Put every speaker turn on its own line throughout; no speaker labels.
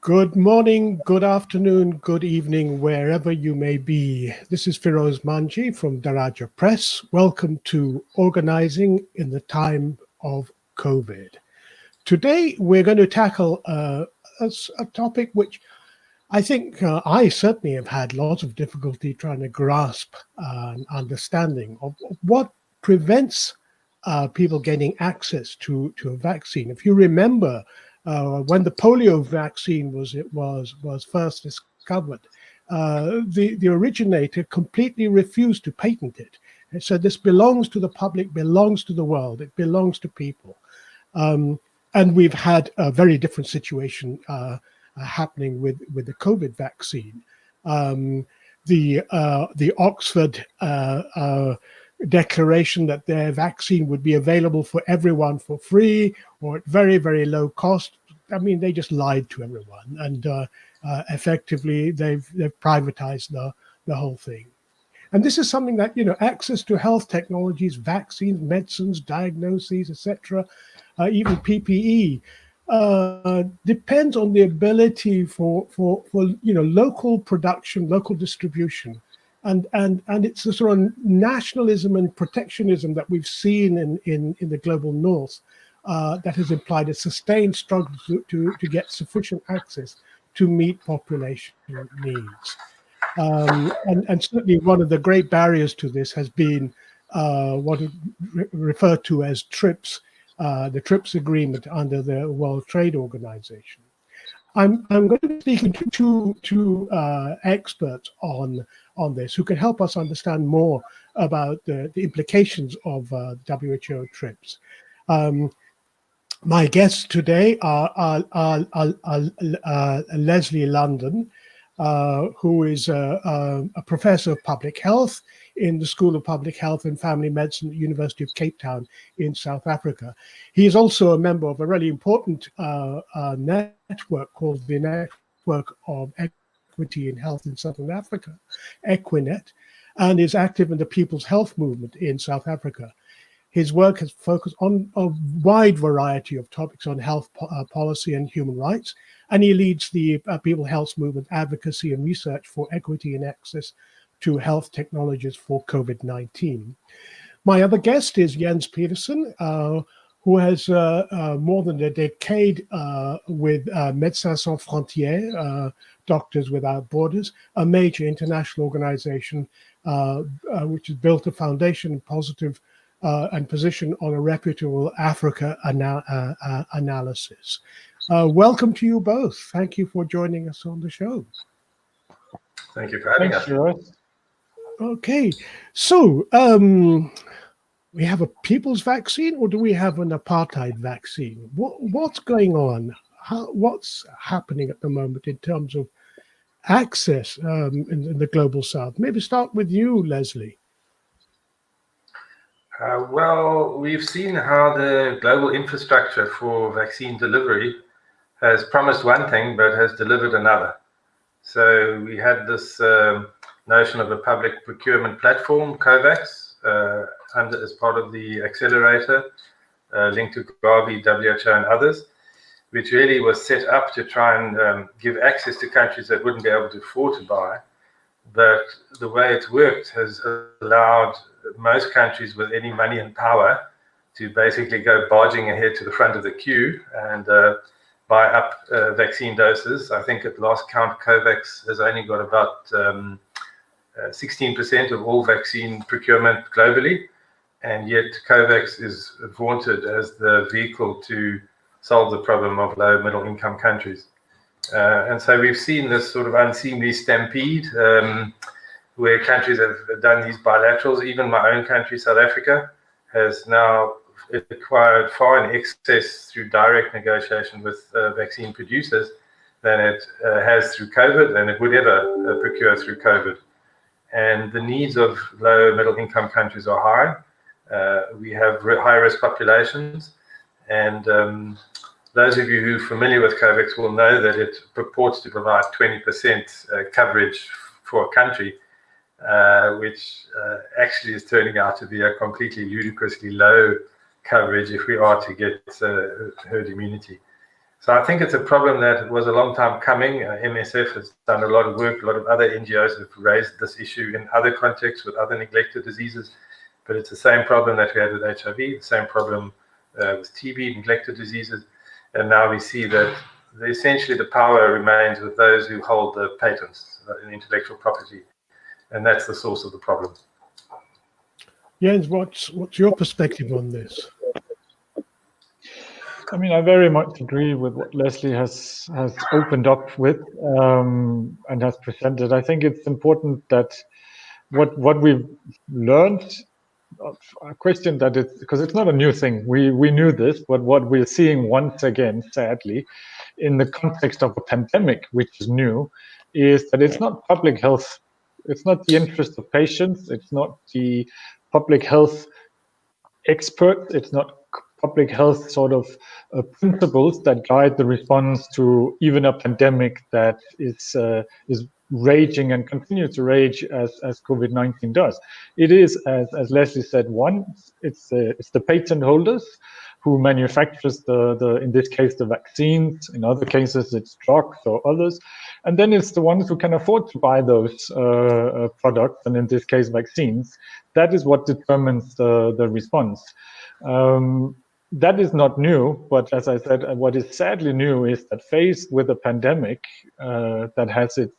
Good morning, good afternoon, good evening, wherever you may be. This is Firoz Manji from Daraja Press. Welcome to Organizing in the Time of COVID. Today, we're going to tackle a topic which I think I certainly have had lots of difficulty trying to grasp an understanding of what prevents people getting access to a vaccine. If you remember, when the polio vaccine was first discovered, the originator completely refused to patent it. And so this belongs to the public, belongs to the world, it belongs to people. And we've had a very different situation happening with the COVID vaccine. The Oxford declaration that their vaccine would be available for everyone for free or at very, very low cost. I mean, they just lied to everyone, and effectively they've privatized the whole thing. And this is something that, access to health technologies, vaccines, medicines, diagnoses, etc., even PPE, depends on the ability for local production, local distribution. And it's a sort of nationalism and protectionism that we've seen in the global north that has implied a sustained struggle to get sufficient access to meet population needs. And certainly one of the great barriers to this has been what is referred to as TRIPS, the TRIPS agreement under the World Trade Organization. I'm going to be speaking to two experts on this who can help us understand more about the implications of WHO TRIPS. My guests today are Leslie London, who is a professor of public health in the School of Public Health and Family Medicine at the University of Cape Town in South Africa. He is also a member of a really important network called the Network of Equity in Health in Southern Africa, Equinet, and is active in the People's Health Movement in South Africa. His work has focused on a wide variety of topics on health policy and human rights, and he leads the People's Health Movement advocacy and research for equity and access to health technologies for COVID-19. My other guest is Jens Pedersen, who has more than a decade with Medicins Sans Frontières, Doctors Without Borders, a major international organization which has built a foundation and positive and position on a reputable Africa analysis. Welcome to you both. Thank you for joining us on the show.
Thank you for having us.
Okay, so we have a people's vaccine, or do we have an apartheid vaccine? What's going on? What's happening at the moment in terms of access in the global south? Maybe start with you, Leslie.
Well, we've seen how the global infrastructure for vaccine delivery has promised one thing, but has delivered another. So we had this notion of a public procurement platform, COVAX, as part of the accelerator linked to Gavi, WHO, and others, which really was set up to try and give access to countries that wouldn't be able to afford to buy. But the way it's worked has allowed most countries with any money and power to basically go barging ahead to the front of the queue and buy up vaccine doses. I think at last count, COVAX has only got about 16% of all vaccine procurement globally, and yet COVAX is vaunted as the vehicle to solve the problem of low middle income countries. And so we've seen this sort of unseemly stampede where countries have done these bilaterals. Even my own country, South Africa, has now acquired far in excess through direct negotiation with vaccine producers than it has through COVID, and it would ever procure through COVID. And the needs of low middle income countries are high. We have high-risk populations, and those of you who are familiar with COVAX will know that it purports to provide 20% coverage for a country, which actually is turning out to be a completely ludicrously low coverage if we are to get herd immunity. So I think it's a problem that was a long time coming. MSF has done a lot of work. A lot of other NGOs have raised this issue in other contexts with other neglected diseases. But it's the same problem that we had with HIV, the same problem with TB, neglected diseases. And now we see that essentially the power remains with those who hold the patents in intellectual property. And that's the source of the problem.
Jens, what's your perspective on this?
I mean, I very much agree with what Leslie has opened up with and has presented. I think it's important that what we've learned, a question that it's, because it's not a new thing. We knew this, but what we're seeing once again, sadly, in the context of a pandemic, which is new, is that it's not public health. It's not the interest of patients. It's not the public health experts. It's not public health sort of principles that guide the response to even a pandemic that is raging and continues to rage as COVID-19 does. It is, as Leslie said, it's the patent holders who manufactures the in this case the vaccines. In other cases, it's drugs or others, and then it's the ones who can afford to buy those products, and in this case, vaccines. That is what determines the response. That is not new, but as I said, what is sadly new is that faced with a pandemic that has its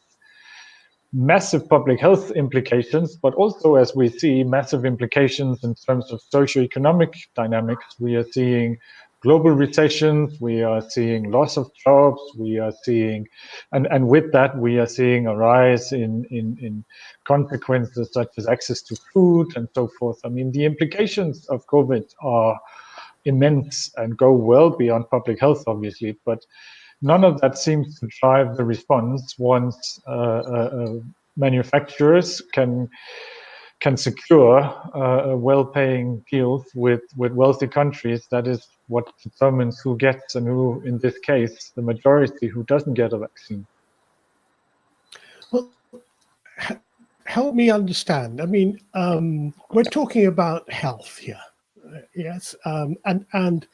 massive public health implications, but also, as we see, massive implications in terms of socioeconomic dynamics. We are seeing global recessions, we are seeing loss of jobs, we are seeing, and with that, we are seeing a rise in consequences such as access to food and so forth. I mean, the implications of COVID are immense and go well beyond public health, obviously, but none of that seems to drive the response once manufacturers can secure well-paying deals with wealthy countries. That is what determines who gets and who, in this case, the majority who doesn't get a vaccine.
Well, help me understand. I mean, we're talking about health here. Yes, and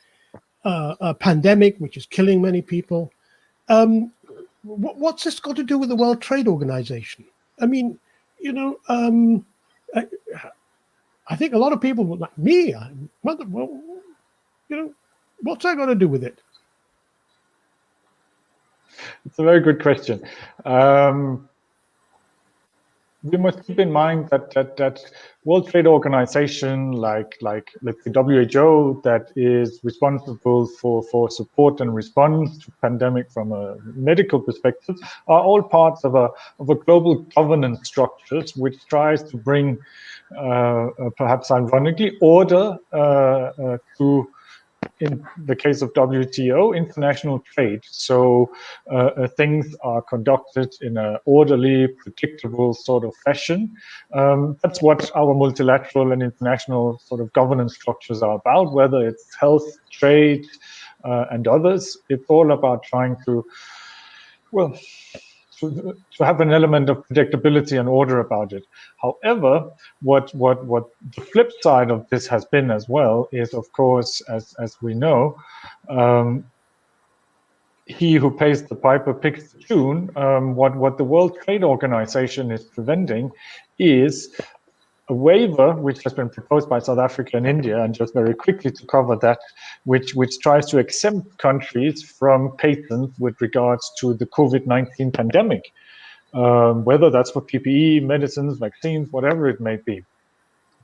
a pandemic which is killing many people. What's this got to do with the World Trade Organization? I mean, you know, I think a lot of people like me. Well, you know, what's that got to do with it?
It's a very good question. We must keep in mind that World Trade Organization, like let's say WHO, that is responsible for support and response to pandemic from a medical perspective, are all parts of a global governance structures which tries to bring, perhaps ironically, order to, in the case of WTO, international trade. So things are conducted in an orderly, predictable sort of fashion. That's what our multilateral and international sort of governance structures are about, whether it's health, trade, and others. It's all about trying to, well, to have an element of predictability and order about it. However, what the flip side of this has been as well is, of course, as we know, he who pays the piper picks the tune. What the World Trade Organization is preventing is a waiver which has been proposed by South Africa and India, and just very quickly to cover that, which tries to exempt countries from patents with regards to the COVID-19 pandemic, whether that's for PPE, medicines, vaccines, whatever it may be.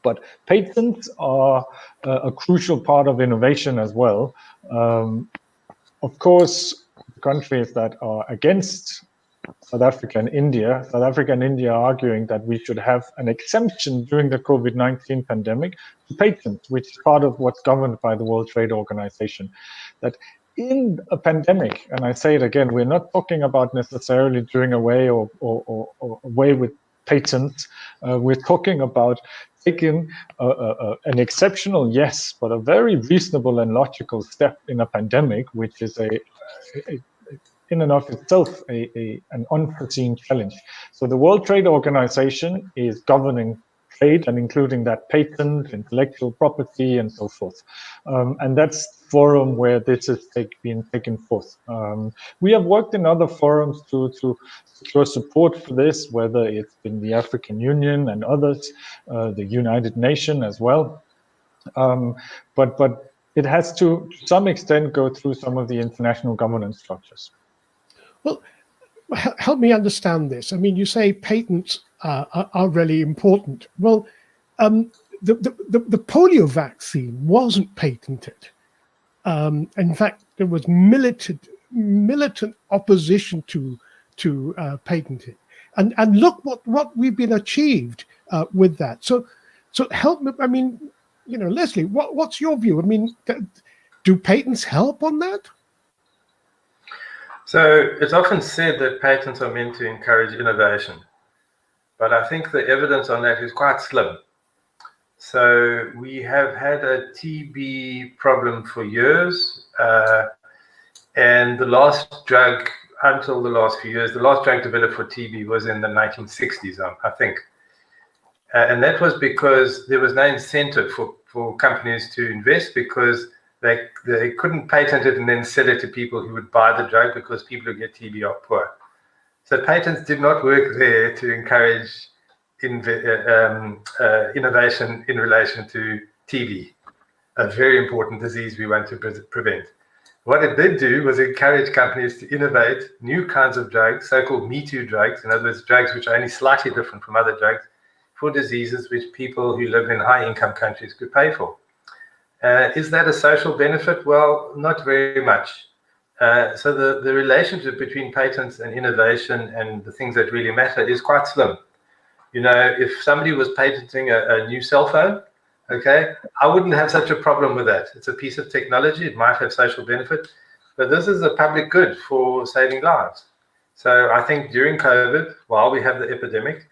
But patents are a crucial part of innovation as well. Of course, countries that are against South Africa and India are arguing that we should have an exemption during the COVID-19 pandemic to patents, which is part of what's governed by the World Trade Organization. That in a pandemic, and I say it again, we're not talking about necessarily doing away or away with patents. We're talking about taking an exceptional, yes, but a very reasonable and logical step in a pandemic, which is in and of itself an unforeseen challenge. So the World Trade Organization is governing trade, and including that patent, intellectual property, and so forth. And that's the forum where this is being taken forth. We have worked in other forums to secure support for this, whether it's been the African Union and others, the United Nations as well. But it has to some extent go through some of the international governance structures.
Well, help me understand this. I mean, you say patents are really important. Well, the polio vaccine wasn't patented. In fact, there was militant opposition to patenting. And look what we've been achieved with that. So help me. I mean, Leslie, what's your view? I mean, do patents help on that?
So it's often said that patents are meant to encourage innovation, but I think the evidence on that is quite slim. So we have had a TB problem for years, and the last drug, until the last few years, the last drug developed for TB was in the 1960s, I think. And that was because there was no incentive for companies to invest, because they couldn't patent it and then sell it to people who would buy the drug, because people who get TB are poor. So patents did not work there to encourage innovation in relation to TB, a very important disease we want to prevent. What it did do was encourage companies to innovate new kinds of drugs, so-called Me Too drugs, in other words, drugs which are only slightly different from other drugs, for diseases which people who live in high-income countries could pay for. Is that a social benefit? Well, not very much. So the relationship between patents and innovation and the things that really matter is quite slim. If somebody was patenting a new cell phone, okay, I wouldn't have such a problem with that. It's a piece of technology. It might have social benefit, but this is a public good for saving lives. So I think during COVID, while we have the epidemic,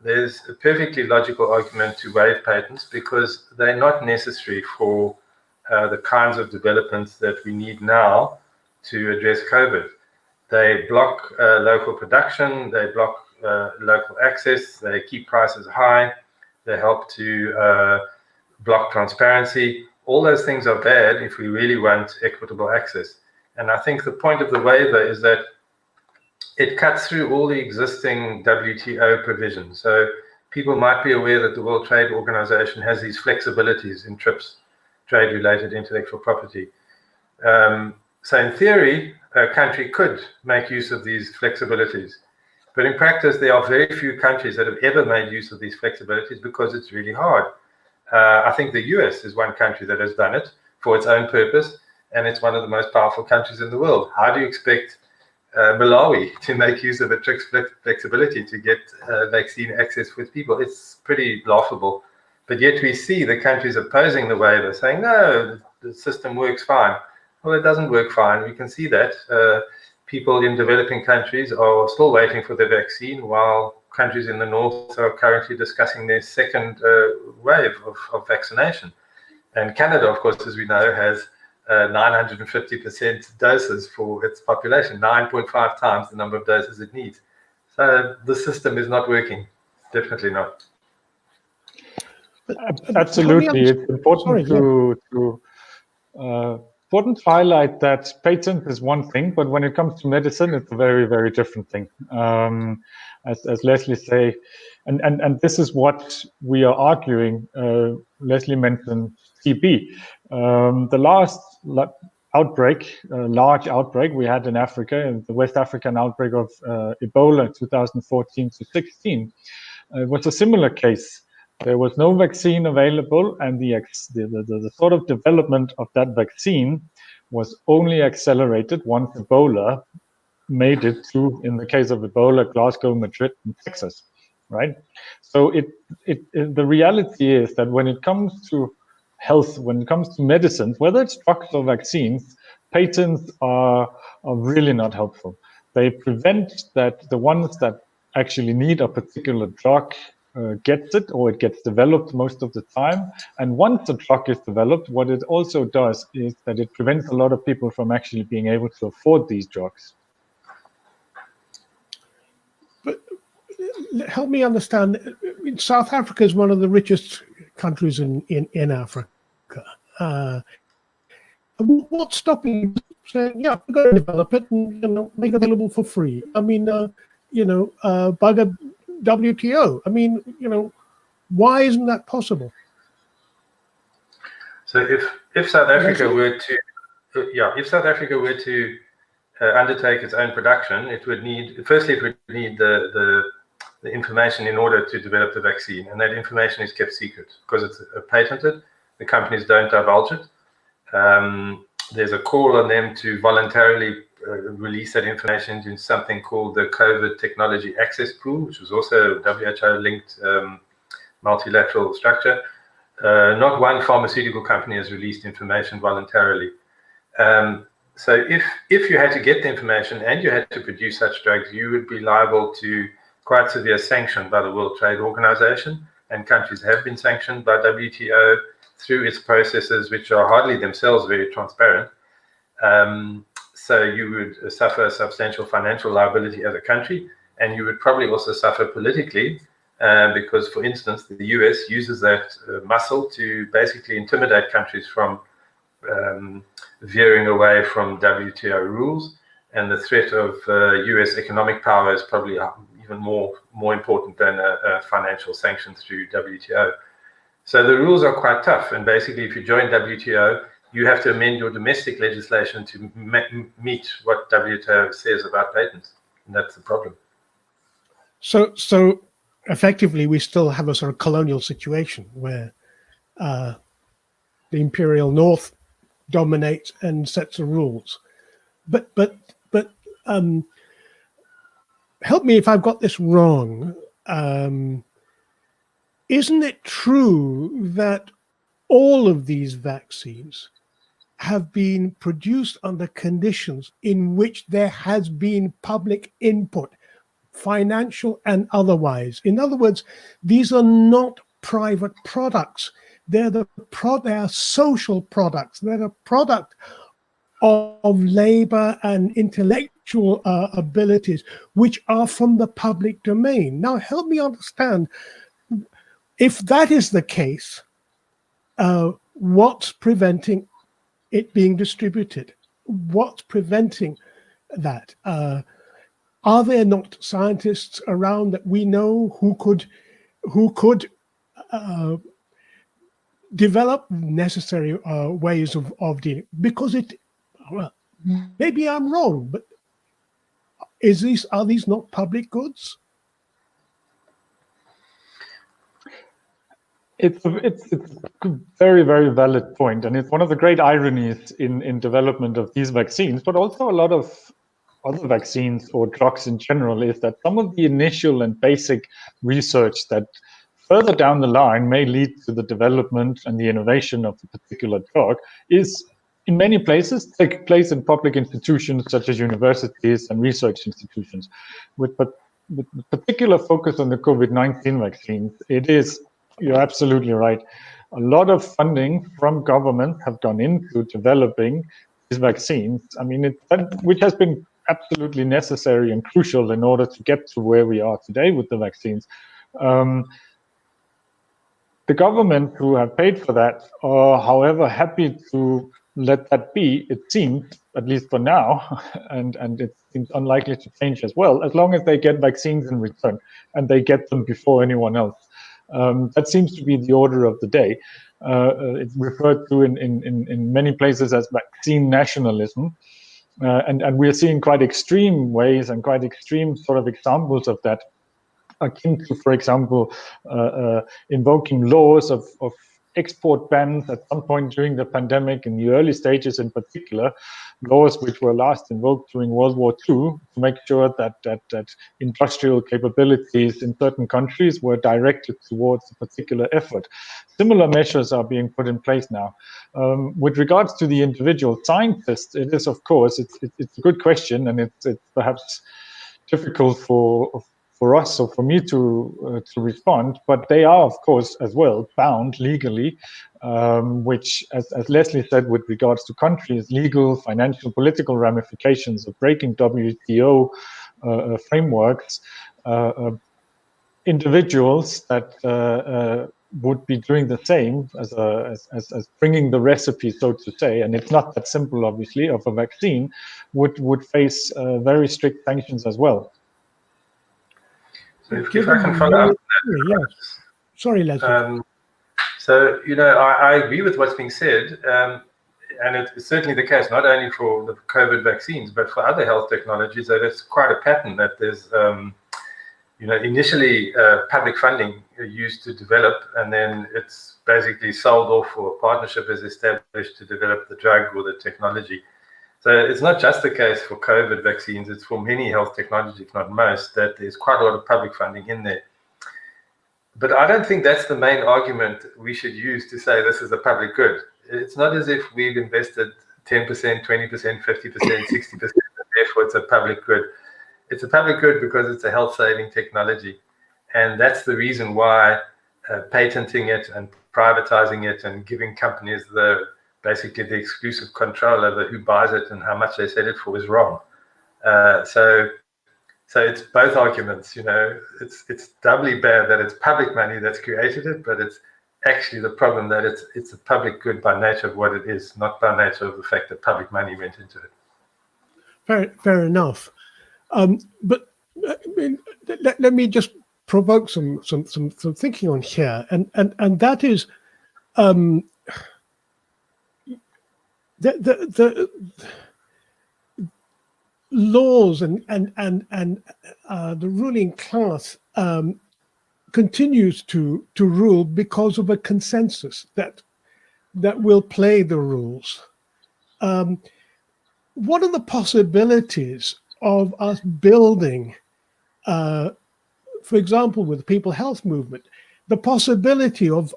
there's a perfectly logical argument to waive patents, because they're not necessary for the kinds of developments that we need now to address COVID. They block local production, they block local access, they keep prices high, they help to block transparency. All those things are bad if we really want equitable access. And I think the point of the waiver is that it cuts through all the existing WTO provisions. So people might be aware that the World Trade Organization has these flexibilities in TRIPS, trade-related intellectual property. So in theory, a country could make use of these flexibilities. But in practice, there are very few countries that have ever made use of these flexibilities, because it's really hard. I think the US is one country that has done it for its own purpose, and it's one of the most powerful countries in the world. How do you expect Malawi to make use of a TRIPS flexibility to get vaccine access with people? It's pretty laughable. But yet we see the countries opposing the waiver saying, no, the system works fine. Well, it doesn't work fine. We can see that. People in developing countries are still waiting for the vaccine, while countries in the north are currently discussing their second wave of vaccination. And Canada, of course, as we know, has 950% doses for its population, 9.5 times the number of doses it needs. So the system is not working, definitely not.
Absolutely, it's important important to highlight that patent is one thing, but when it comes to medicine, it's a very, very different thing. As Leslie say, and this is what we are arguing. Leslie mentioned TB. The last outbreak, large outbreak we had in Africa, the West African outbreak of Ebola in 2014 to 16, was a similar case. There was no vaccine available, and the sort of development of that vaccine was only accelerated once Ebola made it to, in the case of Ebola, Glasgow, Madrid, and Texas, right? So the reality is that when it comes to health, when it comes to medicines, whether it's drugs or vaccines, patents are really not helpful. They prevent that the ones that actually need a particular drug gets it, or it gets developed most of the time. And once the drug is developed, what it also does is that it prevents a lot of people from actually being able to afford these drugs.
But help me understand. South Africa is one of the richest countries in Africa. What's stopping you saying, yeah, we're going to develop it and make it available for free? I mean, by the WTO. I mean, why isn't that possible?
So if South Africa were to, undertake its own production, it would need the information in order to develop the vaccine, and that information is kept secret because it's patented. The companies don't divulge it. There's a call on them to voluntarily release that information in something called the COVID Technology Access Pool, which was also a WHO-linked multilateral structure. Not one pharmaceutical company has released information voluntarily. So if you had to get the information and you had to produce such drugs, you would be liable to quite severe sanction by the World Trade Organization, and countries have been sanctioned by WTO through its processes, which are hardly themselves very transparent. So you would suffer substantial financial liability as a country, and you would probably also suffer politically, because, for instance, the US uses that muscle to basically intimidate countries from veering away from WTO rules, and the threat of US economic power is probably even more important than a financial sanction through WTO. So the rules are quite tough, and basically if you join WTO, you have to amend your domestic legislation to meet what WTO says about patents, and that's the problem.
So effectively, we still have a sort of colonial situation where the imperial North dominates and sets the rules. But help me if I've got this wrong. Isn't it true that all of these vaccines have been produced under conditions in which there has been public input, financial and otherwise? In other words, these are not private products. They are social products. They're a product of labor and intellectual abilities, which are from the public domain. Now, help me understand, if that is the case, what's preventing it being distributed? What's preventing that? Are there not scientists around that we know who could develop necessary ways of dealing? Because maybe I'm wrong, but are these not public goods?
It's a very, very valid point, and it's one of the great ironies in development of these vaccines, but also a lot of other vaccines or drugs in general, is that some of the initial and basic research that further down the line may lead to the development and the innovation of a particular drug is in many places take place in public institutions such as universities and research institutions. With particular focus on the COVID-19 vaccines, it is, you're absolutely right, a lot of funding from government have gone into developing these vaccines. I mean, which has been absolutely necessary and crucial in order to get to where we are today with the vaccines. The government who have paid for that are, however, happy to let that be, it seems, at least for now, and it seems unlikely to change as well, as long as they get vaccines in return and they get them before anyone else. That seems to be the order of the day. It's referred to in many places as vaccine nationalism. And we're seeing quite extreme ways and quite extreme sort of examples of that, akin to, for example, invoking laws of export bans at some point during the pandemic, in the early stages in particular, laws which were last invoked during World War II to make sure that industrial capabilities in certain countries were directed towards a particular effort. Similar measures are being put in place now. With regards to the individual scientists, it is, of course, it's a good question, and it's perhaps difficult for us or for me to respond, but they are, of course, as well bound legally, which, as Leslie said, with regards to countries, legal, financial, political ramifications of breaking WTO frameworks individuals that would be doing the same as bringing the recipe, so to say, and it's not that simple, obviously, of a vaccine, would face very strict sanctions as well.
So if I can follow up.
Yes. Sorry, Leslie.
So, I agree with what's being said, and it's certainly the case, not only for the COVID vaccines, but for other health technologies, that it's quite a pattern that there's, initially public funding used to develop, and then it's basically sold off, or a partnership is established to develop the drug or the technology. So it's not just the case for COVID vaccines, it's for many health technologies, if not most, that there's quite a lot of public funding in there. But I don't think that's the main argument we should use to say this is a public good. It's not as if we've invested 10%, 20%, 50%, 60%, and therefore it's a public good. It's a public good because it's a health-saving technology. And that's the reason why patenting it and privatizing it and giving companies basically the exclusive control over who buys it and how much they sell it for is wrong. So it's both arguments, it's doubly bad that it's public money that's created it, but it's actually the problem that it's a public good by nature of what it is, not by nature of the fact that public money went into it.
Fair enough. But let me just provoke some thinking on here, and that is the laws and the ruling class continues to rule because of a consensus that will play the rules. What are the possibilities of us building, for example, with the People Health Movement, the possibility of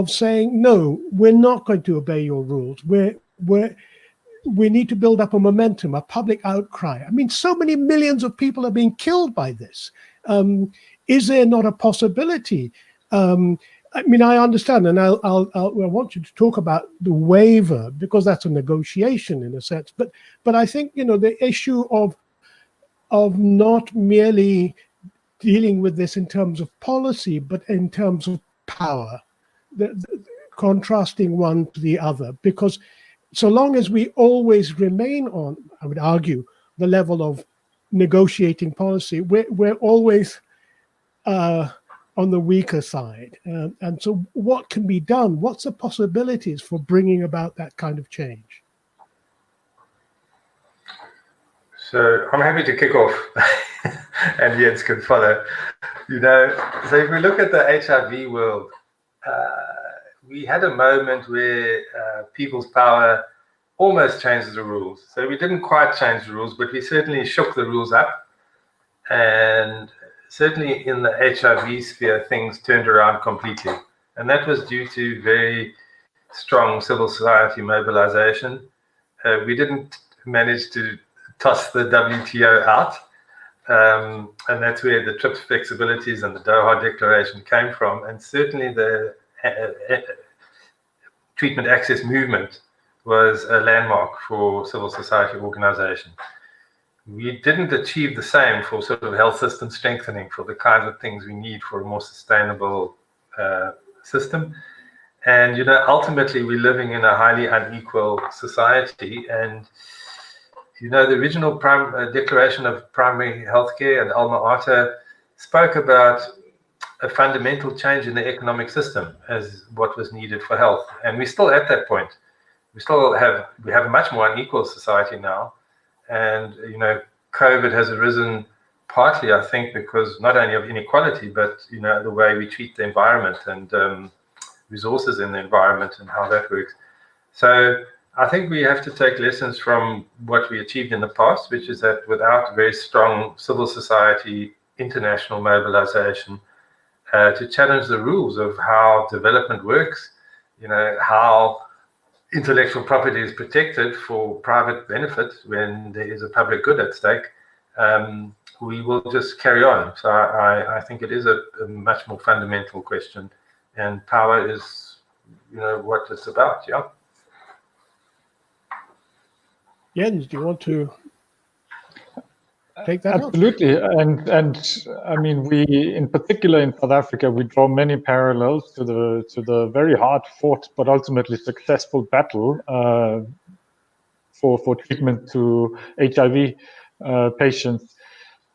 saying, no, we're not going to obey your rules. We need to build up a momentum, a public outcry. I mean, so many millions of people are being killed by this. Is there not a possibility? I mean, I understand, and I want you to talk about the waiver, because that's a negotiation in a sense. But I think, the issue of not merely dealing with this in terms of policy, but in terms of power, contrasting one to the other, because so long as we always remain on, I would argue, the level of negotiating policy, we're always on the weaker side. And so what can be done? What's the possibilities for bringing about that kind of change?
So I'm happy to kick off, and Jens can follow. So if we look at the HIV world, we had a moment where people's power almost changed the rules. So we didn't quite change the rules, but we certainly shook the rules up. And certainly in the HIV sphere, things turned around completely. And that was due to very strong civil society mobilization. We didn't manage to toss the WTO out. And that's where the TRIPS flexibilities and the Doha Declaration came from. And certainly the treatment access movement was a landmark for civil society organization. We didn't achieve the same for sort of health system strengthening, for the kinds of things we need for a more sustainable system. And, ultimately we're living in a highly unequal society. And, the original Declaration of Primary Healthcare and Alma Ata spoke about a fundamental change in the economic system as what was needed for health. And we're still at that point. We have a much more unequal society now. And, COVID has arisen partly, I think, because not only of inequality, but, the way we treat the environment and resources in the environment and how that works. So I think we have to take lessons from what we achieved in the past, which is that without very strong civil society, international mobilization, to challenge the rules of how development works, how intellectual property is protected for private benefit when there is a public good at stake, we will just carry on. So I think it is a much more fundamental question, and power is, what it's about. Yeah.
Jens, do you want to? take that
Absolutely. And I mean, we, in particular in South Africa, we draw many parallels to the very hard fought but ultimately successful battle for treatment to HIV patients.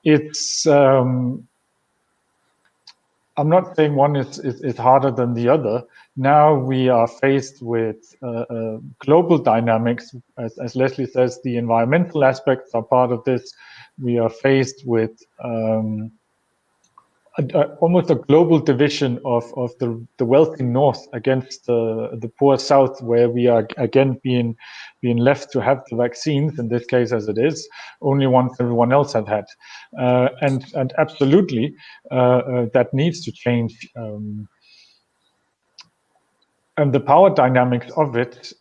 It's I'm not saying one is harder than the other. Now we are faced with global dynamics. As Leslie says, the environmental aspects are part of this. We are faced with almost a global division of the wealthy North against the poor South, where we are again being left to have the vaccines, in this case as it is, only once everyone else had had. And absolutely, that needs to change. And the power dynamics of it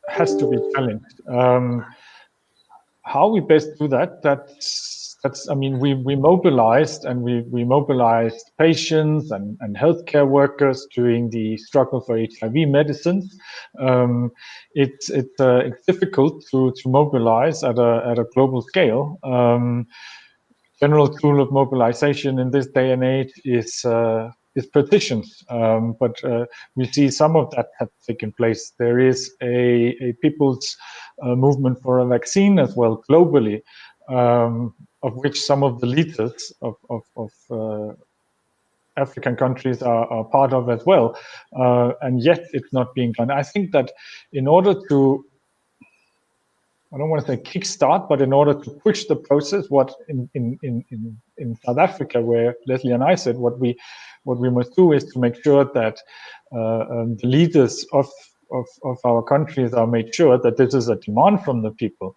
has to be challenged. How we best do that, that's I mean, we mobilized, and we mobilized patients and healthcare workers during the struggle for HIV medicines. It's difficult to mobilize at a global scale. General tool of mobilization in this day and age is petitions, but we see some of that have taken place. There is a people's movement for a vaccine as well globally, of which some of the leaders of African countries are part of as well, and yet it's not being done. I think that in order to, I don't want to say kickstart, but in order to push the process, what in South Africa, where Leslie and I said, what we must do is to make sure that the leaders of our countries are made sure that this is a demand from the people.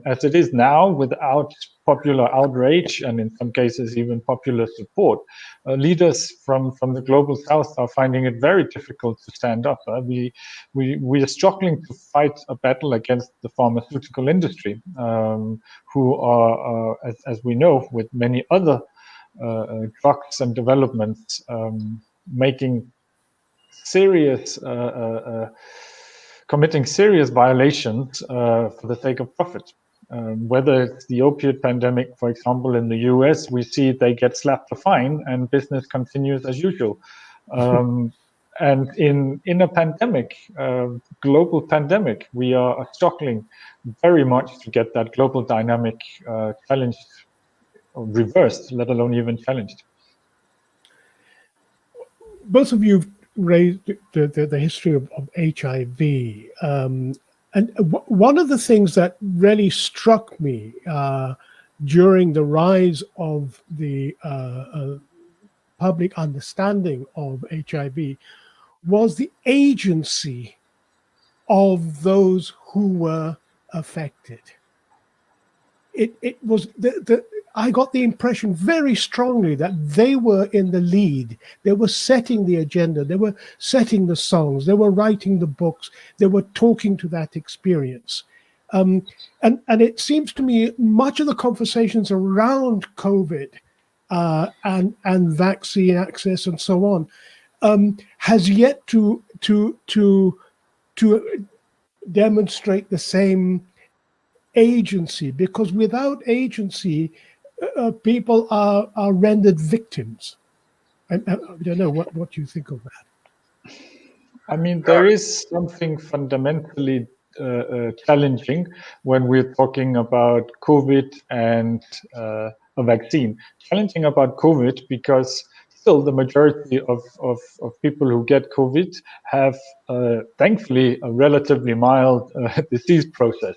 As it is now, without popular outrage and in some cases even popular support, leaders from the global South are finding it very difficult to stand up. We are struggling to fight a battle against the pharmaceutical industry, who are, as we know, with many other drugs and developments, making serious committing serious violations for the sake of profit. Whether it's the opioid pandemic, for example, in the US, we see they get slapped a fine and business continues as usual. And in a pandemic, global pandemic, we are struggling very much to get that global dynamic challenged, or reversed, let alone even challenged.
Both of you raised the history of HIV. And one of the things that really struck me during the rise of the public understanding of HIV was the agency of those who were affected. It was I got the impression very strongly that they were in the lead. They were setting the agenda. They were setting the songs. They were writing the books. They were talking to that experience. And it seems to me much of the conversations around COVID and vaccine access and so on has yet to demonstrate the same agency, because without agency, people are rendered victims. I don't know what you think of that.
I mean, there is something fundamentally challenging when we're talking about COVID and a vaccine. Challenging about COVID because still the majority of people who get COVID have, thankfully, a relatively mild disease process.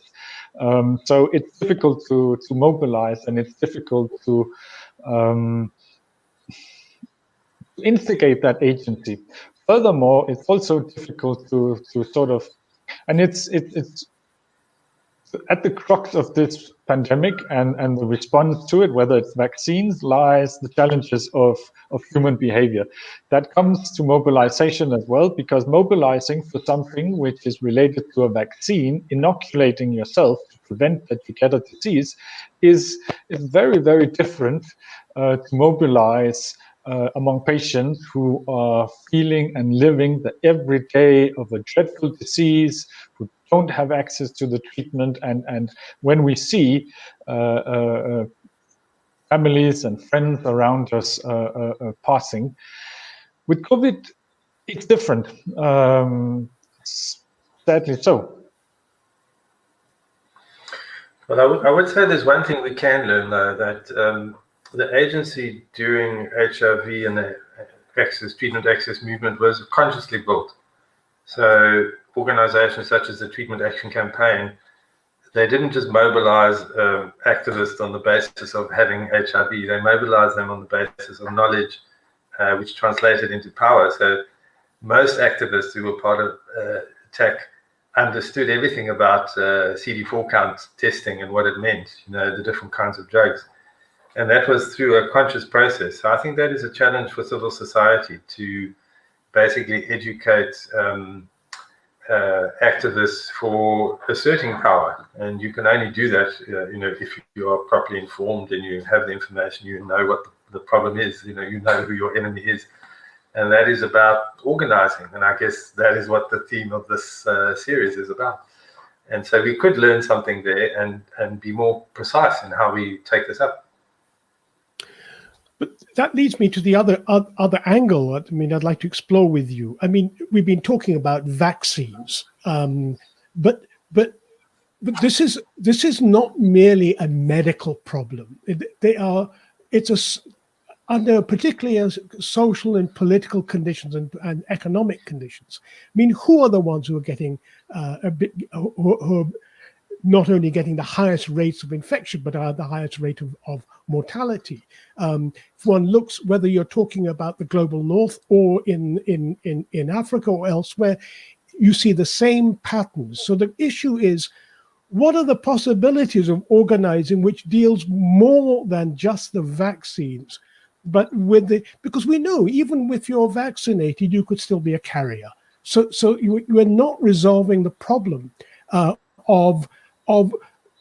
So it's difficult to mobilize, and it's difficult to instigate that agency. Furthermore, it's also difficult to sort of, and it's at the crux of this pandemic and the response to it, whether it's vaccines, lies the challenges of human behavior. That comes to mobilization as well, because mobilizing for something which is related to a vaccine, inoculating yourself to prevent that you get a disease, is very, very different to mobilize among patients who are feeling and living the everyday of a dreadful disease, who don't have access to the treatment. And when we see families and friends around us passing. With COVID, it's different. Sadly so.
Well, I would say there's one thing we can learn, though, that the agency during HIV and the treatment access movement was consciously built. So organizations such as the Treatment Action Campaign, they didn't just mobilize activists on the basis of having HIV, they mobilized them on the basis of knowledge, which translated into power. So most activists who were part of TAC understood everything about CD4 count testing and what it meant, the different kinds of drugs. And that was through a conscious process. So I think that is a challenge for civil society to basically educate activists for asserting power. And you can only do that, if you are properly informed and you have the information, you know what the problem is, you know who your enemy is. And that is about organizing. And I guess that is what the theme of this series is about. And so we could learn something there and be more precise in how we take this up.
But that leads me to the other angle. I'd like to explore with you. We've been talking about vaccines, but this is not merely a medical problem. Under particularly as social and political conditions and economic conditions. Who are the ones who are getting who are not only getting the highest rates of infection, but are the highest rate of mortality? If one looks, whether you're talking about the global north or in Africa or elsewhere, you see the same patterns. So the issue is, what are the possibilities of organizing which deals more than just the vaccines, but because we know even if you're vaccinated, you could still be a carrier. So you are not resolving the problem of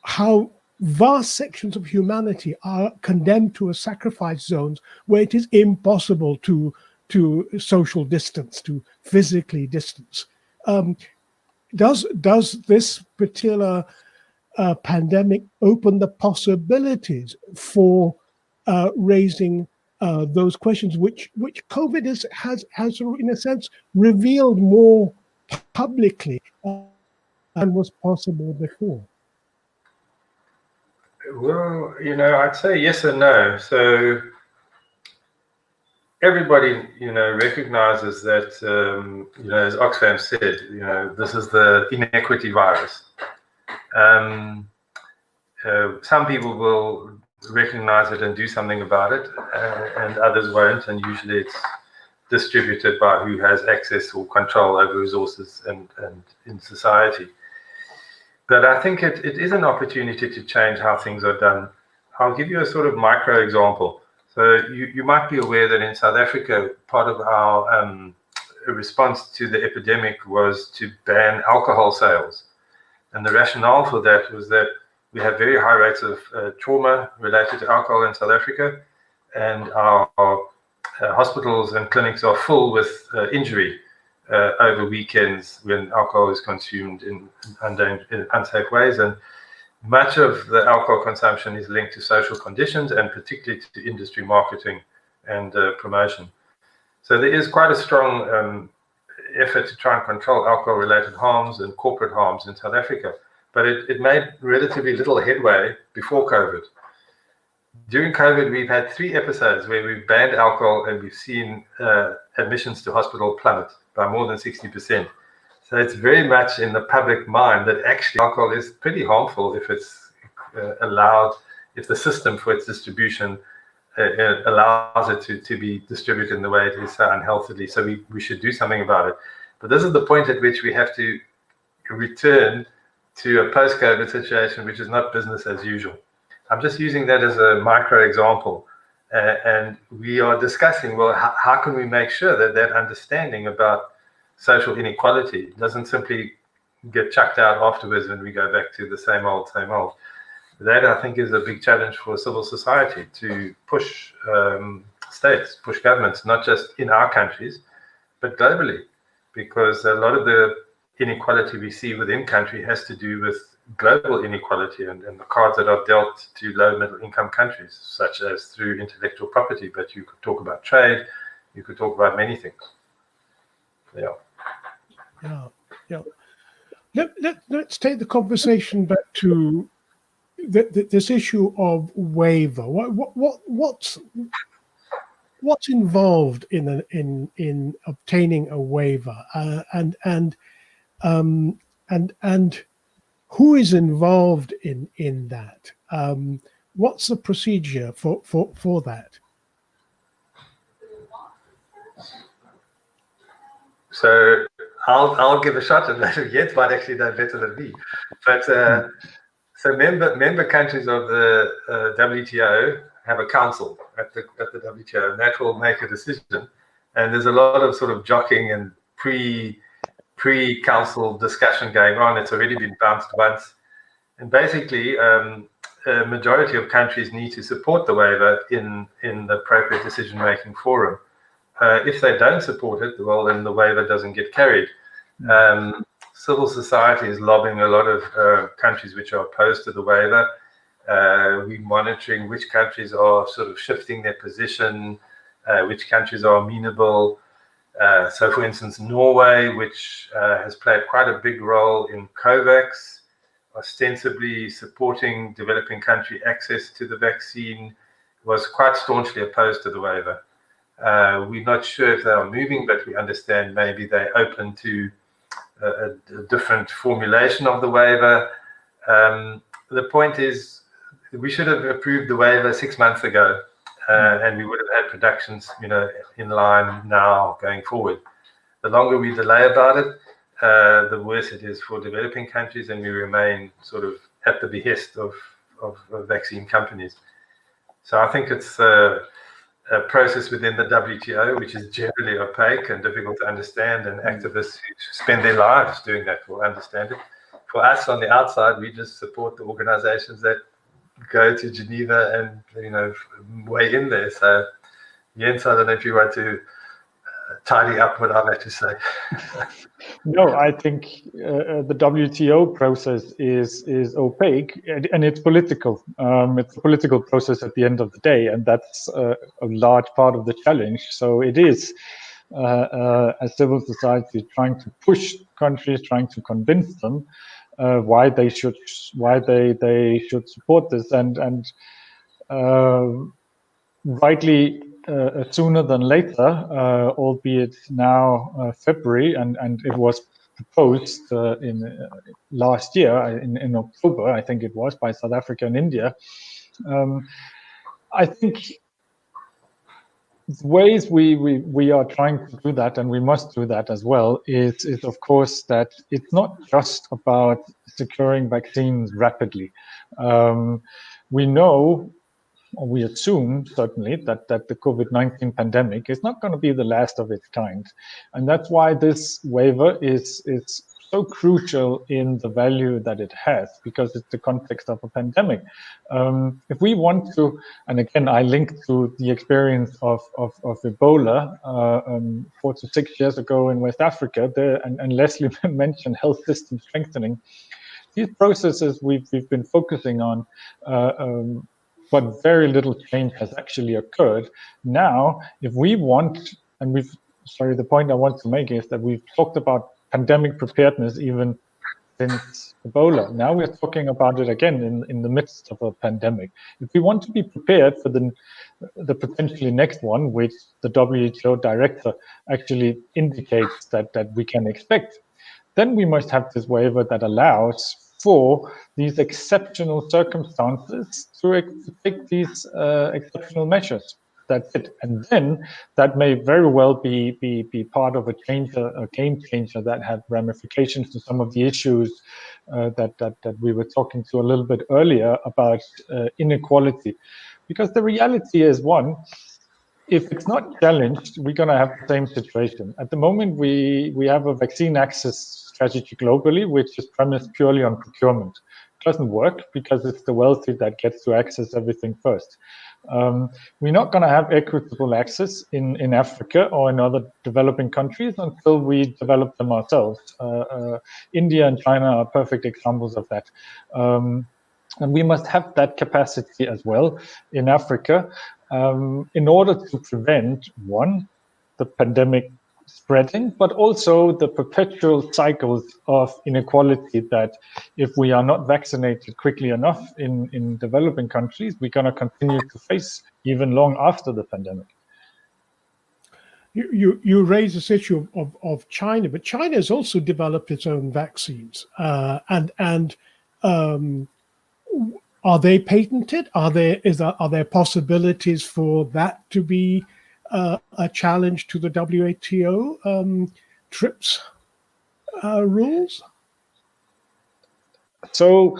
how vast sections of humanity are condemned to a sacrifice zones where it is impossible to social distance, to physically distance. Does this particular pandemic open the possibilities for raising those questions, which COVID has in a sense revealed more publicly than was possible before?
Well, I'd say yes and no. So everybody, recognizes that, as Oxfam said, this is the inequity virus. Some people will recognize it and do something about it, and others won't, and usually it's distributed by who has access or control over resources and in society. But I think it is an opportunity to change how things are done. I'll give you a sort of micro example. So you might be aware that in South Africa, part of our response to the epidemic was to ban alcohol sales. And the rationale for that was that we have very high rates of trauma related to alcohol in South Africa, and our hospitals and clinics are full with injury over weekends when alcohol is consumed in unsafe ways. And much of the alcohol consumption is linked to social conditions and particularly to industry marketing and promotion. So there is quite a strong effort to try and control alcohol-related harms and corporate harms in South Africa. But it made relatively little headway before COVID. During COVID, we've had 3 episodes where we've banned alcohol and we've seen admissions to hospital plummet by more than 60%. So it's very much in the public mind that actually alcohol is pretty harmful if it's allowed, if the system for its distribution allows it to be distributed in the way it is so unhealthily. So we should do something about it. But this is the point at which we have to return to a post-COVID situation, which is not business as usual. I'm just using that as a micro example. And we are discussing, well, how can we make sure that understanding about social inequality doesn't simply get chucked out afterwards when we go back to the same old, same old. That, I think, is a big challenge for civil society to push states, push governments, not just in our countries, but globally, because a lot of the inequality we see within country has to do with global inequality and the cards that are dealt to low middle income countries, such as through intellectual property. But you could talk about trade, you could talk about many things.
Let's take the conversation back to this issue of waiver. What's involved in obtaining a waiver, and who is involved in that? What's the procedure for that?
So I'll give a shot at that. Jens might actually know better than me. But so member countries of the WTO have a council at the WTO, and that will make a decision. And there's a lot of sort of jockeying and pre-council discussion going on. It's already been bounced once. And basically, a majority of countries need to support the waiver in the appropriate decision-making forum. If they don't support it, well, then the waiver doesn't get carried. Civil society is lobbying a lot of countries which are opposed to the waiver. We're monitoring which countries are sort of shifting their position, which countries are amenable. So, for instance, Norway, which has played quite a big role in COVAX, ostensibly supporting developing country access to the vaccine, was quite staunchly opposed to the waiver. We're not sure if they are moving, but we understand maybe they're open to a different formulation of the waiver. The point is, we should have approved the waiver 6 months ago, and we would have had productions, in line now going forward. The longer we delay about it, the worse it is for developing countries, and we remain sort of at the behest of vaccine companies. So I think it's a process within the WTO, which is generally opaque and difficult to understand, and activists who spend their lives doing that will understand it. For us on the outside, we just support the organizations that go to Geneva and, weigh in there. So, Jens, I don't know if you want to tidy up what I've had to say.
No, I think the WTO process is opaque, and it's political. It's a political process at the end of the day, and that's a large part of the challenge. So it is a civil society trying to push countries, trying to convince them why they should support this, and rightly sooner than later, albeit now February, and it was proposed in last year in October, I think it was, by South Africa and India. I think the ways we are trying to do that, and we must do that as well, is of course that it's not just about securing vaccines rapidly. We know, or we assume certainly, that the COVID-19 pandemic is not going to be the last of its kind, and that's why this waiver is so crucial in the value that it has, because it's the context of a pandemic. If we want to, and again I link to the experience of Ebola 4 to 6 years ago in West Africa, and Leslie mentioned health system strengthening. These processes we've been focusing on, but very little change has actually occurred. Now, if we want, and the point I want to make is that we've talked about pandemic preparedness even since Ebola. Now we're talking about it again in the midst of a pandemic. If we want to be prepared for the potentially next one, which the WTO director actually indicates that we can expect, then we must have this waiver that allows for these exceptional circumstances to take these exceptional measures. That's it. And then that may very well be part of a game changer that had ramifications to some of the issues that we were talking to a little bit earlier about inequality. Because the reality is, one, if it's not challenged, we're going to have the same situation. At the moment, we have a vaccine access strategy globally, which is premised purely on procurement. doesn't work because it's the wealthy that gets to access everything first. We're not going to have equitable access in Africa or in other developing countries until we develop them ourselves. India and China are perfect examples of that. And we must have that capacity as well in Africa in order to prevent, one, the pandemic spreading, but also the perpetual cycles of inequality that if we are not vaccinated quickly enough in developing countries, we're going to continue to face even long after the pandemic.
You raise this issue of China, but China has also developed its own vaccines, and are they patented? Are there possibilities for that to be a challenge to the WTO TRIPS rules?
So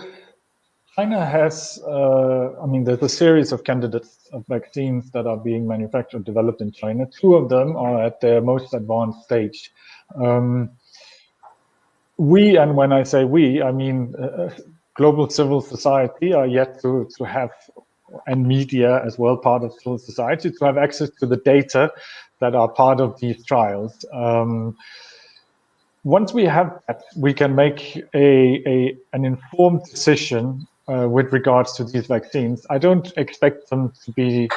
China has, there's a series of candidates of vaccines that are being manufactured, developed in China. Two of them are at their most advanced stage. We, and when I say we, I mean global civil society, are yet to have, and media as well, part of civil society, to have access to the data that are part of these trials. Once we have that, we can make an informed decision with regards to these vaccines. I don't expect them to be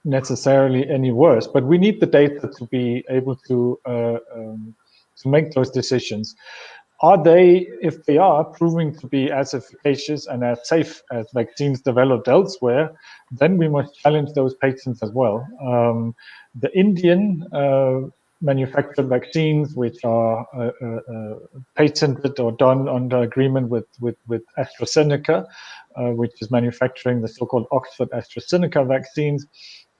necessarily any worse, but we need the data to be able to make those decisions. Are they, if they are, proving to be as efficacious and as safe as vaccines developed elsewhere, then we must challenge those patents as well. The Indian manufactured vaccines, which are patented or done under agreement with AstraZeneca, which is manufacturing the so-called Oxford AstraZeneca vaccines,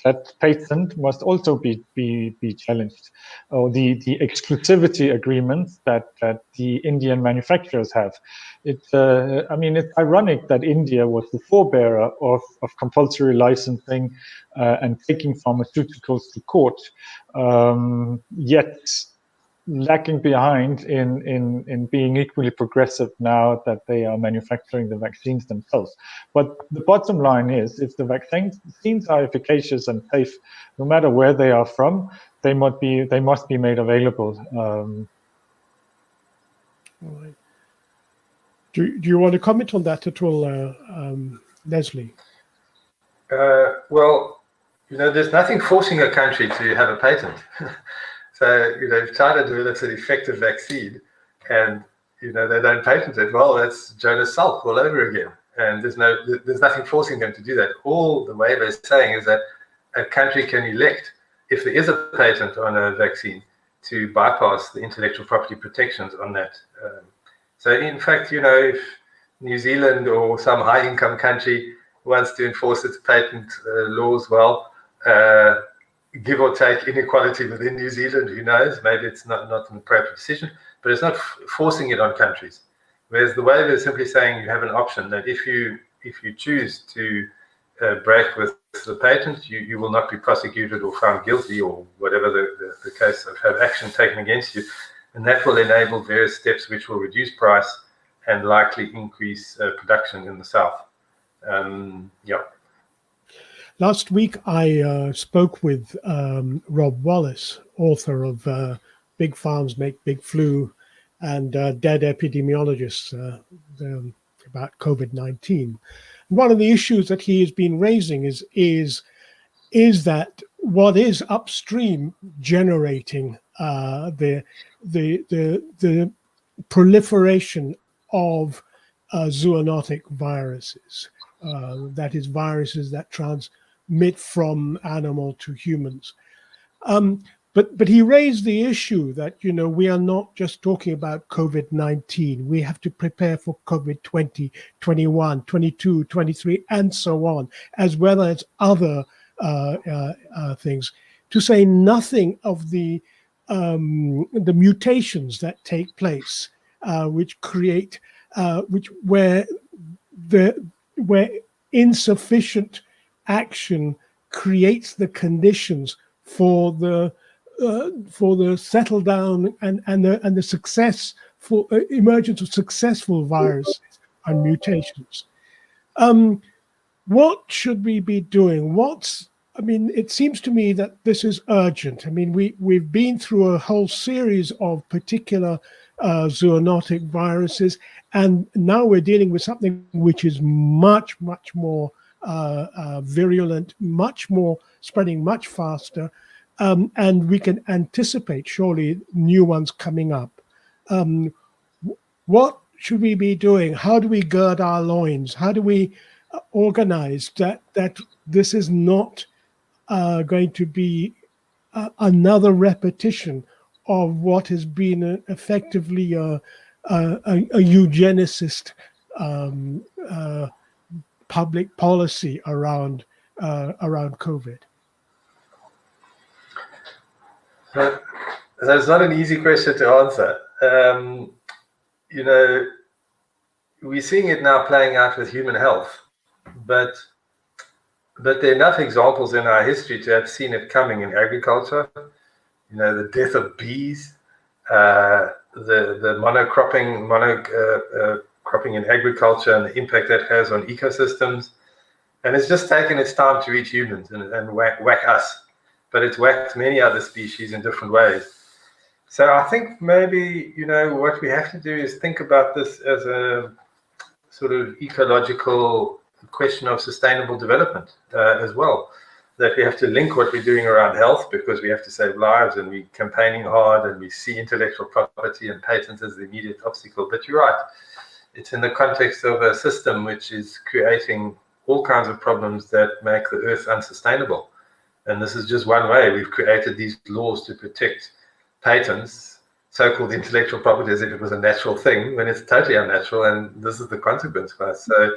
that patent must also be challenged. Or the exclusivity agreements that the Indian manufacturers have. It's ironic that India was the forebearer of compulsory licensing and taking pharmaceuticals to court, yet lacking behind in being equally progressive now that they are manufacturing the vaccines themselves. But the bottom line is, if the vaccines are efficacious and safe, no matter where they are from, they must be made available.
All right. Do you want to comment on that at all, Leslie?
Well, there's nothing forcing a country to have a patent. So, if China develops an effective vaccine and, they don't patent it, well, that's Jonas Salk all over again. And there's nothing forcing them to do that. All the waiver is saying is that a country can elect, if there is a patent on a vaccine, to bypass the intellectual property protections on that. So, in fact, if New Zealand or some high-income country wants to enforce its patent laws, well, give or take inequality within New Zealand, who knows? Maybe it's not an appropriate decision, but it's not forcing it on countries. Whereas the waiver is simply saying you have an option that if you choose to break with the patent, you will not be prosecuted or found guilty or whatever the case of have action taken against you. And that will enable various steps which will reduce price and likely increase production in the South.
Last week, I spoke with Rob Wallace, author of Big Farms Make Big Flu and Dead Epidemiologists about COVID-19. One of the issues that he has been raising is that what is upstream generating the proliferation of zoonotic viruses, that is, viruses that transmit from animal to humans. But he raised the issue that, we are not just talking about COVID-19. We have to prepare for COVID-20, 21, 22, 23, and so on, as well as other things, to say nothing of the mutations that take place, which create, where insufficient action creates the conditions for the settle down and the success for emergence of successful viruses. and mutations. What should we be doing? It seems to me that this is urgent. I mean, we've been through a whole series of particular zoonotic viruses, and now we're dealing with something which is much, much more virulent, much more spreading much faster, and we can anticipate surely new ones coming up. What should we be doing? How do we gird our loins? How do we organize that this is not going to be another repetition of what has been effectively a eugenicist public policy around COVID?
That's not an easy question to answer. We're seeing it now playing out with human health, but there are enough examples in our history to have seen it coming in agriculture. The death of bees, the monocropping in agriculture and the impact that has on ecosystems. And it's just taken its time to reach humans and whack us. But it's whacked many other species in different ways. So I think maybe, what we have to do is think about this as a sort of ecological question of sustainable development as well. That we have to link what we're doing around health, because we have to save lives and we're campaigning hard and we see intellectual property and patents as the immediate obstacle. But you're right, it's in the context of a system which is creating all kinds of problems that make the earth unsustainable. And this is just one way. We've created these laws to protect patents, so-called intellectual property, as if it was a natural thing, when it's totally unnatural, and this is the consequence for us. So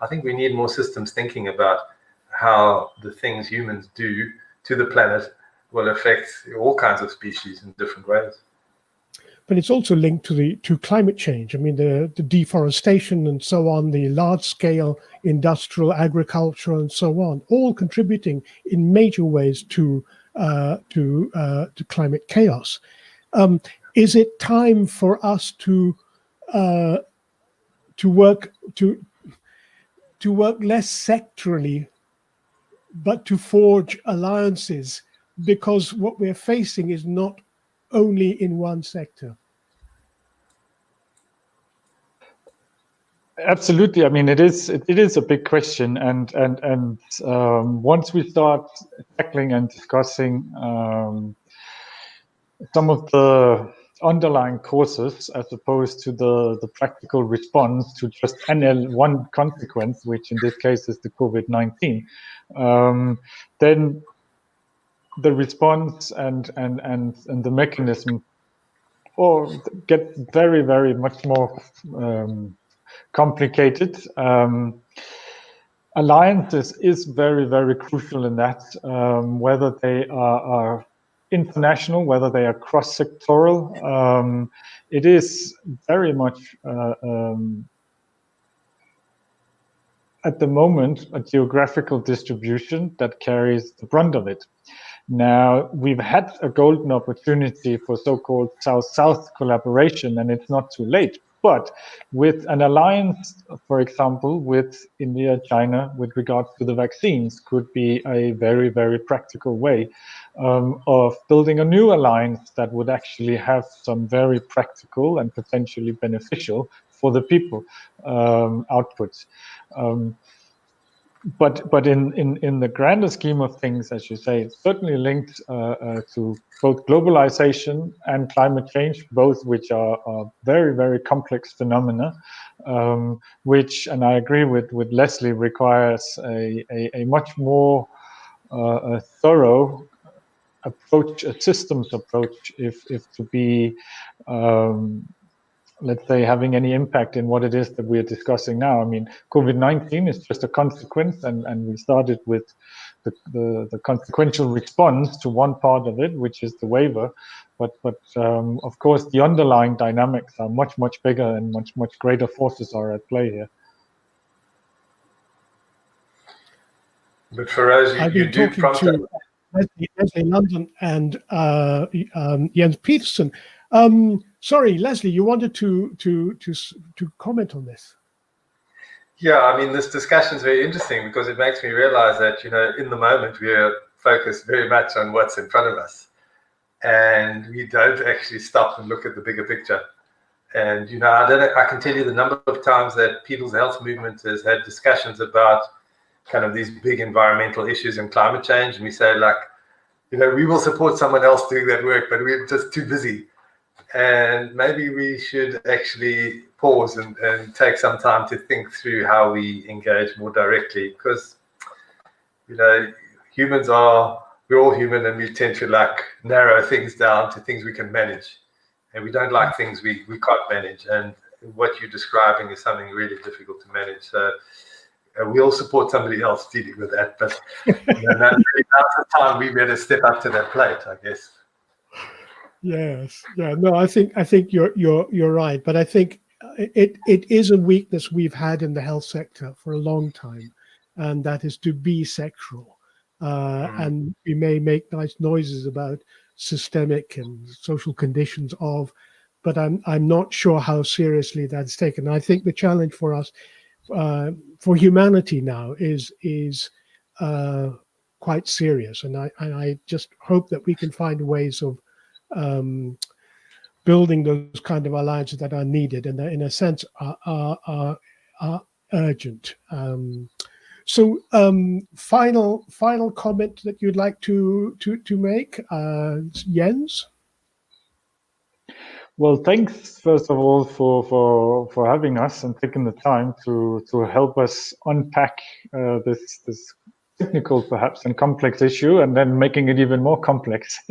I think we need more systems thinking about how the things humans do to the planet will affect all kinds of species in different ways.
But it's also linked to climate change. I mean, the deforestation and so on, the large-scale industrial agriculture and so on, all contributing in major ways to climate chaos. Is it time for us to work less sectorally, but to forge alliances, because what we're facing is not only in one sector?
Absolutely. I mean, it is a big question, and once we start tackling and discussing some of the underlying causes, as opposed to the practical response to just one consequence, which in this case is the COVID-19, then the response and the mechanism get very, very much more complicated. Alliances is very, very crucial in that, whether they are international, whether they are cross-sectoral. It is very much at the moment a geographical distribution that carries the brunt of it. Now, we've had a golden opportunity for so-called South-South collaboration, and it's not too late. But with an alliance, for example, with India, China, with regards to the vaccines, could be a very, very practical way of building a new alliance that would actually have some very practical and potentially beneficial for the people outputs. But in the grander scheme of things, as you say, it's certainly linked to both globalization and climate change, both which are very, very complex phenomena, which, and I agree with Leslie, requires a much more thorough approach, a systems approach, if to be let's say, having any impact in what it is that we are discussing now. I mean, COVID-19 is just a consequence, and we started with the consequential response to one part of it, which is the waiver. But of course, the underlying dynamics are much, much bigger, and much greater forces are at play here.
But Feroz,
I've been talking to Leslie London and Jens Pedersen. Sorry, Leslie, you wanted to comment on this?
Yeah, I mean, this discussion is very interesting because it makes me realize that, in the moment, we are focused very much on what's in front of us. And we don't actually stop and look at the bigger picture. And, I can tell you the number of times that People's Health Movement has had discussions about kind of these big environmental issues and climate change. And we say, like, we will support someone else doing that work, but we're just too busy. And maybe we should actually pause and take some time to think through how we engage more directly, because, we're all human, and we tend to narrow things down to things we can manage. And we don't like things we can't manage. And what you're describing is something really difficult to manage. So we'll support somebody else dealing with that. But now's the time we better step up to that plate, I guess.
Yes. Yeah. No, I think you're right. But I think it is a weakness we've had in the health sector for a long time, and that is to be sexual. And we may make nice noises about systemic and social conditions but I'm not sure how seriously that's taken. I think the challenge for us, for humanity now, is quite serious, and I just hope that we can find ways of building those kind of alliances that are needed and that, in a sense, are urgent. So, final comment that you'd like to make, Jens?
Well, thanks first of all for having us and taking the time to help us unpack this technical perhaps and complex issue, and then making it even more complex.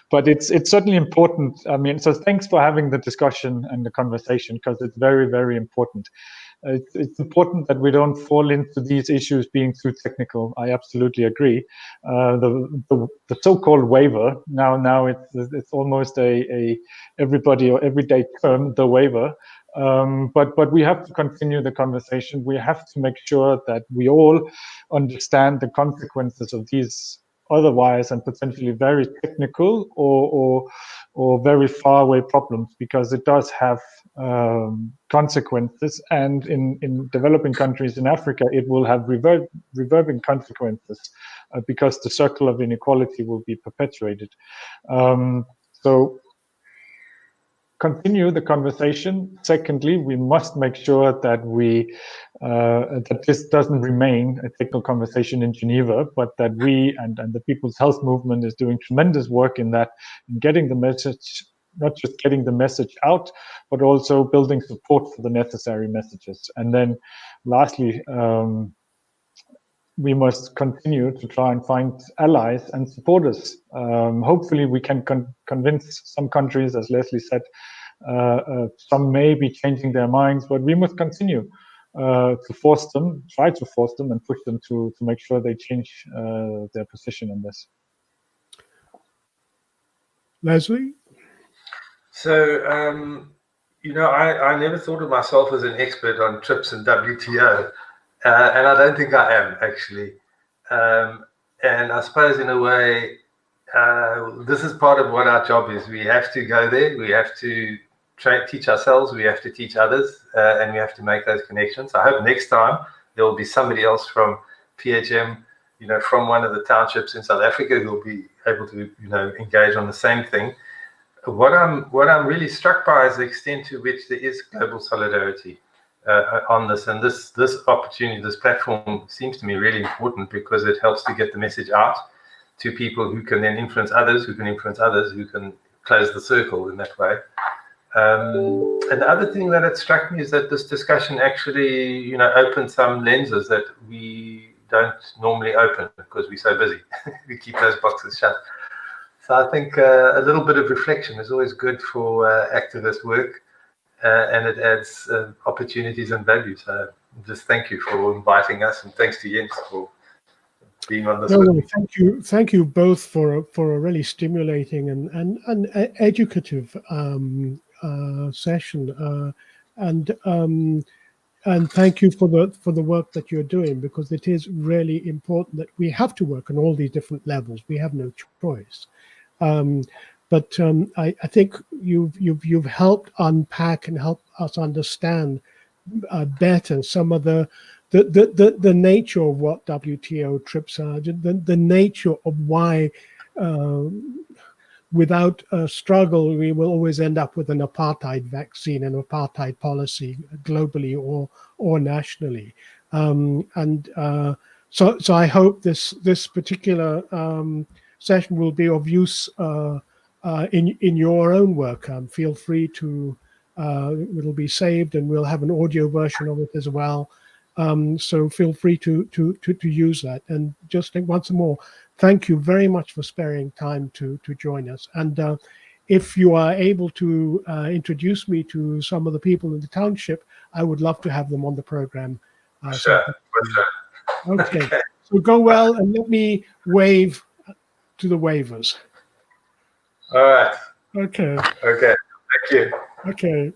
But it's certainly important. I mean, so thanks for having the discussion and the conversation, because it's very, very important. It's important that we don't fall into these issues being too technical. I absolutely agree. The so-called waiver, now it's almost a everybody or everyday term, the waiver. But we have to continue the conversation. We have to make sure that we all understand the consequences of these otherwise and potentially very technical or very far away problems, because it does have consequences, and in developing countries in Africa it will have reverberating consequences because the circle of inequality will be perpetuated. So continue the conversation. Secondly, we must make sure that that this doesn't remain a technical conversation in Geneva, but that we and the People's Health Movement is doing tremendous work in getting the message, not just getting the message out, but also building support for the necessary messages. And then lastly, we must continue to try and find allies and supporters. Hopefully we can convince some countries, as Leslie said, some may be changing their minds, but we must continue to try to force them and push them to make sure they change their position on this.
Leslie?
So, I never thought of myself as an expert on TRIPS and WTO. And I don't think I am, actually. And I suppose, in a way, this is part of what our job is. We have to go there. We have to teach ourselves. We have to teach others. And we have to make those connections. I hope next time there will be somebody else from PHM, from one of the townships in South Africa who will be able to, engage on the same thing. What I'm really struck by is the extent to which there is global solidarity on this, and this opportunity, this platform seems to me really important because it helps to get the message out to people who can then influence others, who can influence others, who can close the circle in that way. And the other thing that it struck me is that this discussion actually, opened some lenses that we don't normally open because we're so busy. We keep those boxes shut. So I think a little bit of reflection is always good for activist work. And it adds opportunities and value. So just thank you for inviting us, and thanks to Jens for being on this.
No, thank you both for a really stimulating and educative session, and thank you for the work that you're doing, because it is really important that we have to work on all these different levels. We have no choice. But I think you've helped unpack and help us understand better some of the nature of what WTO TRIPS are, the nature of why without a struggle we will always end up with an apartheid vaccine and apartheid policy globally or nationally. So I hope this particular session will be of use in your own work. Feel free to, it'll be saved and we'll have an audio version of it as well. So feel free to use that. And just once more, thank you very much for sparing time to join us. And if you are able to introduce me to some of the people in the township, I would love to have them on the program.
Sure.
Okay, so go well and let me wave to the waivers.
All right.
Okay.
Okay. Thank you.
Okay.